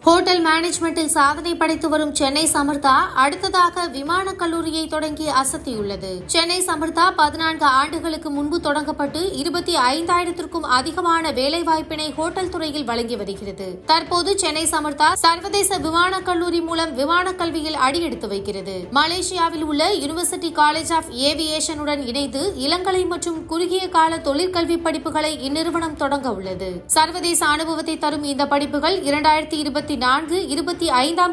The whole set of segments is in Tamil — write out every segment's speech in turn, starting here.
ஹோட்டல் மேனேஜ்மெண்டில் சாதனை படைத்து வரும் சென்னை சமர்த்தா அடுத்ததாக விமான கல்லூரியை தொடங்கி அசத்தியுள்ளது. சென்னை சமர்த்தா 14 ஆண்டுகளுக்கு முன்பு தொடங்கப்பட்டு 25,000க்கும் அதிகமான வேலைவாய்ப்பினை ஹோட்டல் துறையில் வழங்கி வருகிறது. தற்போது சென்னை சமர்த்தா சர்வதேச விமான கல்லூரி மூலம் விமான கல்வியில் அடியெடுத்து வைக்கிறது. மலேசியாவில் உள்ள யுனிவர்சிட்டி காலேஜ் ஆஃப் ஏவியேஷனுடன் இணைந்து இளங்கலை மற்றும் குறுகிய கால தொழிற்கல்வி படிப்புகளை இந்நிறுவனம் தொடங்க உள்ளது. சர்வதேச அனுபவத்தை தரும் இந்த படிப்புகள் 2024-25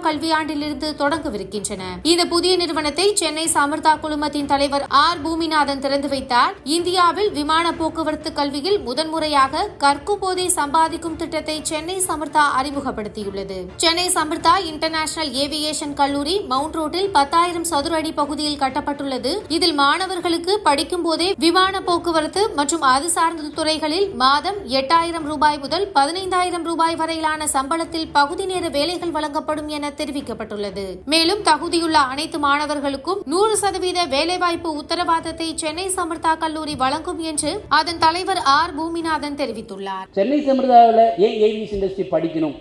கல்வியாண்டிலிருந்து தொடங்கவிருக்கின்றன. இந்த புதிய நிறுவனத்தை சென்னை சமர்த்தா குழுமத்தின் தலைவர் ஆர் பூமிநாதன் திறந்து வைத்தார். இந்தியாவில் விமான போக்குவரத்து கல்வியில் முதன்முறையாக கற்கும் போதே சம்பாதிக்கும் திட்டத்தை சென்னை சமர்த்தா அறிமுகப்படுத்தியுள்ளது. சென்னை சமர்த்தா இன்டர்நேஷனல் ஏவியேஷன் கல்லூரி மவுண்ட் ரோட்டில் 10,000 சதுர அடி பகுதியில் கட்டப்பட்டுள்ளது. இதில் மாணவர்களுக்கு படிக்கும் போதே விமான போக்குவரத்து மற்றும் அது சார்ந்த துறைகளில் மாதம் 8,000 ரூபாய் முதல் 15,000 ரூபாய் வரையிலான சம்பளத்தில் பகுதி நேர வேலைகள் வழங்கப்படும் என தெரிவிக்கப்பட்டுள்ளது. மேலும் தகுதியுள்ள அனைத்து மாணவர்களுக்கும் 100% வேலைவாய்ப்பு உத்தரவாதத்தை சென்னை சமர்த்தா கல்லூரி வழங்கும் என்று அதன் தலைவர் ஆர் பூமிநாதன் தெரிவித்துள்ளார். சென்னை சமர்த்தாவில் ஏன் ஏவியேஷன் இண்டஸ்ட்ரி படிக்கணும்,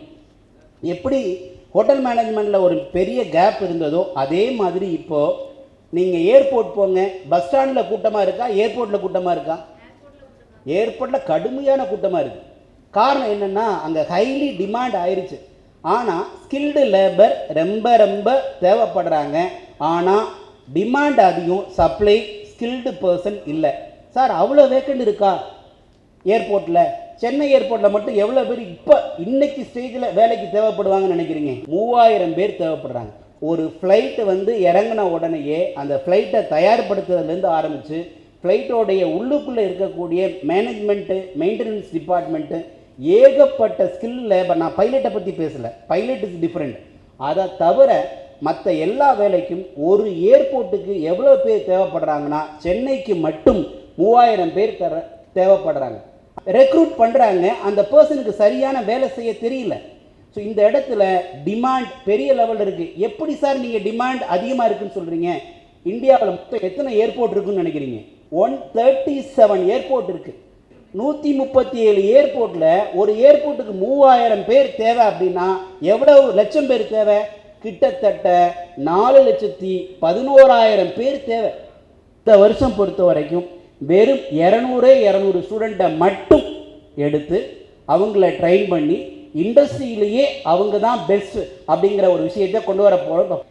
எப்படி ஹோட்டல் மேனேஜ்மெண்ட்ல ஒரு பெரிய கேப் இருந்ததோ அதே மாதிரி இப்போ நீங்க ஏர்போர்ட் போங்க, பஸ் ஸ்டாண்ட்ல கூட்டமா இருக்கா, ஏர்போர்ட்ல கூட்டமா இருக்கா? ஏர்போர்ட்ல கடுமையான கூட்டமா இருக்கு. காரணம் என்னன்னா அங்க ஹைலி டிமாண்ட் ஆயிருச்சு. ஆனால் ஸ்கில்டு லேபர் ரொம்ப தேவைப்படுறாங்க. ஆனால் டிமாண்ட் அதிகம், சப்ளை ஸ்கில்டு பர்சன் இல்லை. சார் அவ்வளோ வேக்கண்ட் இருக்கா ஏர்போர்ட்டில்? சென்னை ஏர்போர்ட்டில் மட்டும் எவ்வளோ பேர் இப்போ இன்னைக்கு ஸ்டேஜில் வேலைக்கு தேவைப்படுவாங்கன்னு நினைக்கிறீங்க? 3,000 பேர் தேவைப்படுறாங்க. ஒரு ஃப்ளைட்டு இறங்கின உடனேயே அந்த ஃப்ளைட்டை தயார்படுத்துறதுலேருந்து ஆரம்பித்து ஃப்ளைட்டோடைய உள்ளுக்குள்ளே இருக்கக்கூடிய மேனேஜ்மெண்ட்டு, மெயின்டெனன்ஸ் டிபார்ட்மெண்ட்டு, ஏகப்பட்ட ஸ்கில் லேபர். நான் பைலட்டை பற்றி பேசலை, பைலட் இஸ் டிஃப்ரெண்ட். அதை தவிர மற்ற எல்லா வேலைக்கும் ஒரு ஏர்போர்ட்டுக்கு எவ்வளோ பேர் தேவைப்படுறாங்கன்னா சென்னைக்கு மட்டும் 3,000 பேர் தேவைப்படுறாங்க. ரெக்ரூட் பண்ணுறாங்க, அந்த பர்சனுக்கு சரியான வேலை செய்ய தெரியல. ஸோ இந்த இடத்துல டிமாண்ட் பெரிய லெவலில் இருக்குது. எப்படி சார் நீங்கள் டிமாண்ட் அதிகமாக இருக்குன்னு சொல்கிறீங்க? இந்தியாவில் மொத்தம் எத்தனை ஏர்போர்ட் இருக்குன்னு நினைக்கிறீங்க? 137 ஏர்போர்ட் இருக்குது. 137 ஏர்போர்ட்டில் ஒரு ஏர்போர்ட்டுக்கு 3,000 பேர் தேவை அப்படின்னா எவ்வளவு லட்சம் பேர் தேவை? கிட்டத்தட்ட 4,11,000 பேர் தேவை. இந்த வருஷம் பொறுத்த வரைக்கும் வெறும் 200 ஸ்டூடெண்ட்டை மட்டும் எடுத்து அவங்கள ட்ரெயின் பண்ணி இண்டஸ்ட்ரியிலேயே அவங்க தான் பெஸ்ட் அப்படிங்கிற ஒரு விஷயத்தை கொண்டு வர போகிறோம்.